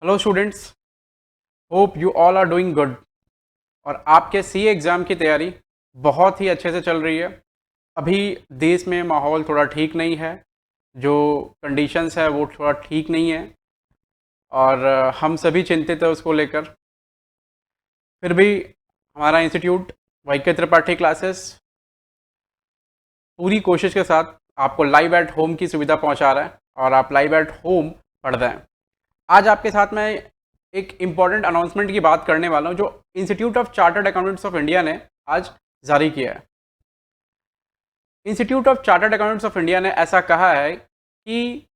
Hello students, hope you all are doing good. और आपके सी exam की तैयारी बहुत ही अच्छे से चल रही है। अभी देश में माहौल थोड़ा ठीक नहीं है, जो कंडीशंस है वो थोड़ा ठीक नहीं है और हम सभी चिंतित हैं उसको लेकर। फिर भी हमारा इंस्टीट्यूट वाईके त्रिपाठी क्लासेस पूरी कोशिश के साथ आपको लाइव एट होम की सुविधा पहुंचा रहा है और आप लाइव एट होम पढ़ रहे हैं। आज आपके साथ मैं एक इम्पॉर्टेंट अनाउंसमेंट की बात करने वाला हूं जो institute of chartered accountants of India ने आज जारी किया है। Institute of chartered accountants of India ने ऐसा कहा है कि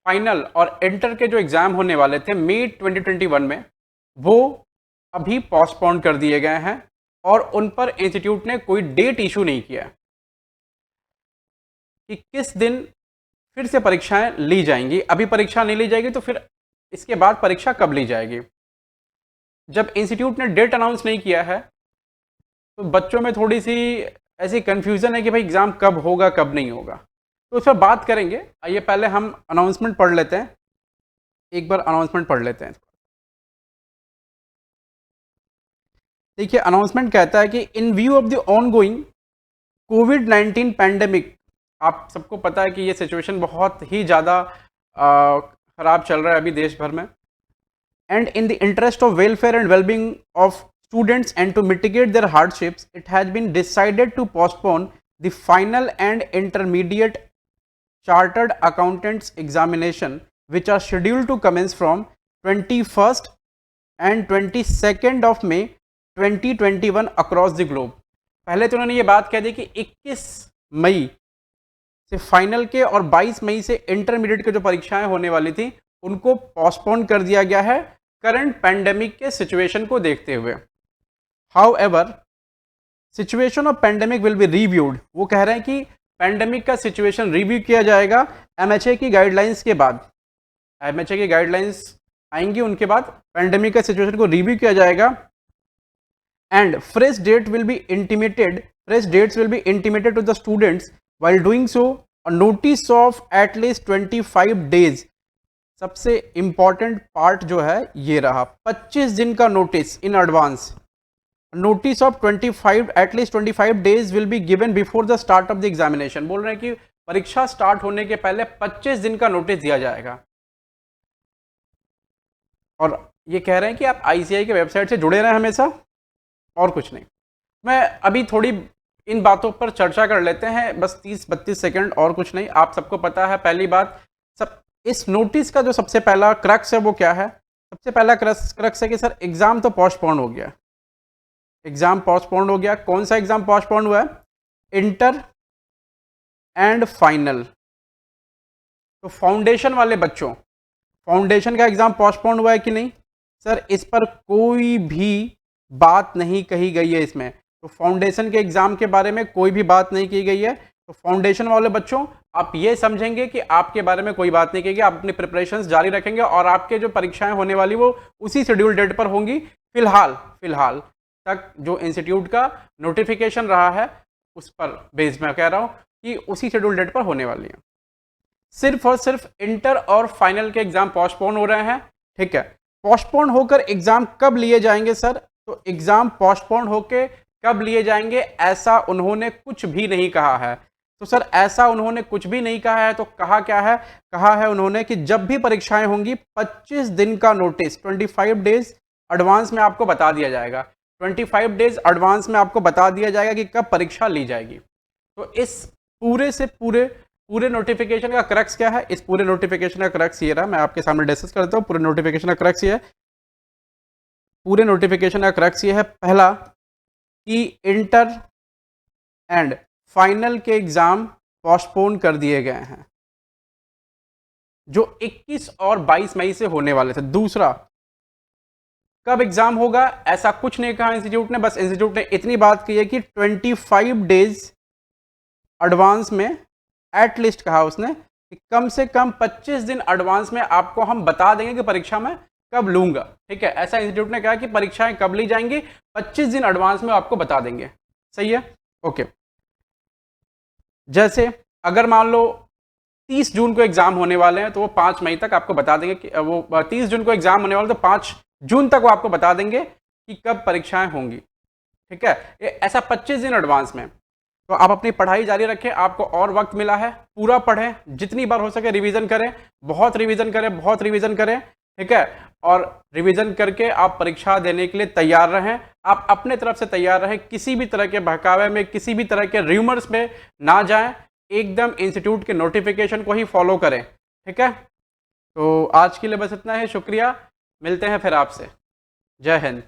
फाइनल और इंटर के जो एग्ज़ाम होने वाले थे मई 2021 में, वो अभी पोस्टपोन कर दिए गए हैं और उन पर इंस्टीट्यूट ने कोई डेट इशू नहीं किया है कि किस दिन फिर से परीक्षाएं ली जाएंगी। अभी परीक्षा नहीं ली जाएगी तो फिर इसके बाद परीक्षा कब ली जाएगी। जब इंस्टीट्यूट ने डेट अनाउंस नहीं किया है तो बच्चों में थोड़ी सी ऐसी कन्फ्यूज़न है कि भाई एग्ज़ाम कब होगा कब नहीं होगा, तो इस पर बात करेंगे। आइए पहले हम अनाउंसमेंट पढ़ लेते हैं, एक बार अनाउंसमेंट पढ़ लेते हैं। देखिए, अनाउंसमेंट कहता है कि इन view of the on going covid pandemic, आप सबको पता है कि ये सिचुएशन बहुत ही ज़्यादा ख़राब चल रहा है अभी देश भर में। And in the interest of welfare and well-being of students and to mitigate their hardships, it has been decided to postpone the final and intermediate chartered accountants examination, which are scheduled to commence from 21st and 22nd of May 2021 across the globe. पहले तो उन्होंने ये बात कह दी कि 21 मई से final के और 22 मई से इंटरमीडिएट के जो परीक्षाएं होने वाली थी उनको पोस्टपोन कर दिया गया है करंट पैंडेमिक के सिचुएशन को देखते हुए। However, situation of pandemic will be reviewed. वो कह रहे हैं कि पैंडेमिक का सिचुएशन रिव्यू किया जाएगा एमएचए की गाइडलाइंस के बाद। एमएचए की गाइडलाइंस आएंगी, उनके बाद पैंडेमिक का सिचुएशन को रिव्यू किया जाएगा and fresh dates will be intimated to the students while doing so a notice of at least 25 days। सबसे इंपॉर्टेंट पार्ट जो है ये रहा, 25 दिन का notice in advance. Notice of 25 at least 25 days will be given before the start of the examination. बोल रहे हैं कि परीक्षा स्टार्ट होने के पहले 25 दिन का नोटिस दिया जाएगा। और ये कह रहे हैं कि आप आईसीआई के वेबसाइट से जुड़े रहें हमेशा, और कुछ नहीं। मैं अभी थोड़ी इन बातों पर चर्चा कर लेते हैं, बस 30-32 सेकंड, और कुछ नहीं। आप सबको पता है, पहली बात, सब इस नोटिस का जो सबसे पहला क्रक्स है वो क्या है? सबसे पहला क्रक्स है कि सर एग्जाम तो पोस्टपोन हो गया। एग्जाम पोस्टपोन हो गया। कौन सा एग्जाम पोस्टपोन हुआ है? Inter and final. तो फाउंडेशन वाले बच्चों, फाउंडेशन का एग्जाम पोस्टपोन हुआ है कि नहीं? सर इस पर कोई भी बात नहीं कही गई है इसमें। तो फाउंडेशन के एग्जाम के बारे में कोई भी बात नहीं की गई है। तो फाउंडेशन वाले बच्चों, आप ये समझेंगे कि आपके बारे में कोई बात नहीं की गई, आप अपनी प्रिपरेशंस जारी रखेंगे और आपके जो परीक्षाएं होने वाली वो उसी शेड्यूल डेट पर होंगी। फिलहाल तक जो इंस्टीट्यूट का नोटिफिकेशन रहा है उस पर बेस मैं कह रहा हूं कि उसी शेड्यूल डेट पर होने वाली है। सिर्फ और सिर्फ इंटर और फाइनल के एग्जाम पोस्टपोन हो रहे हैं। ठीक है, पोस्टपोन होकर एग्जाम कब लिए जाएंगे सर? तो एग्जाम पोस्टपोन होकर कब लिए जाएंगे ऐसा उन्होंने कुछ भी नहीं कहा है। तो सर ऐसा उन्होंने कुछ भी नहीं कहा है, तो कहा क्या है? कहा है उन्होंने कि जब भी परीक्षाएं होंगी 25 दिन का नोटिस 25 डेज एडवांस में आपको बता दिया जाएगा। 25 डेज एडवांस में आपको बता दिया जाएगा कि कब परीक्षा ली जाएगी। तो इस पूरे नोटिफिकेशन का क्रक्स क्या है? इस पूरे नोटिफिकेशन का क्रक्स ये रहा, मैं आपके सामने डिस्कस करता हूँ। पूरे नोटिफिकेशन का क्रक्स ये है, पूरे नोटिफिकेशन का क्रक्स ये है, पहला कि इंटर एंड फाइनल के एग्जाम पोस्टपोन कर दिए गए हैं जो 21 और 22 मई से होने वाले थे। दूसरा, कब एग्जाम होगा ऐसा कुछ नहीं कहा इंस्टीट्यूट ने, बस इंस्टीट्यूट ने इतनी बात की है कि 25 डेज एडवांस में, एटलीस्ट कहा उसने कि कम से कम 25 दिन एडवांस में आपको हम बता देंगे कि परीक्षा में कब लूंगा। ठीक है, ऐसा इंस्टीट्यूट ने कहा कि परीक्षाएं कब ली जाएंगी 25 दिन एडवांस में आपको बता देंगे। सही है, ओके। जैसे अगर मान लो 30 जून को एग्जाम होने वाले हैं, तो वो 5 मई तक आपको बता देंगे कि वो 30 जून को एग्जाम होने वाले, तो 5 जून तक वो आपको बता देंगे कि कब परीक्षाएं होंगी। ठीक है, ऐसा 25 दिन एडवांस में। तो आप अपनी पढ़ाई जारी रखें, आपको और वक्त मिला है, पूरा पढ़ें, जितनी बार हो सके रिवीजन करें, बहुत रिवीजन करें, बहुत रिवीजन करें। ठीक है, और रिवीजन करके आप परीक्षा देने के लिए तैयार रहें। आप अपने तरफ से तैयार रहें, किसी भी तरह के बहकावे में, किसी भी तरह के र्यूमर्स में ना जाएं, एकदम इंस्टीट्यूट के नोटिफिकेशन को ही फॉलो करें। ठीक है, तो आज के लिए बस इतना है, शुक्रिया, मिलते हैं फिर आपसे। जय हिंद।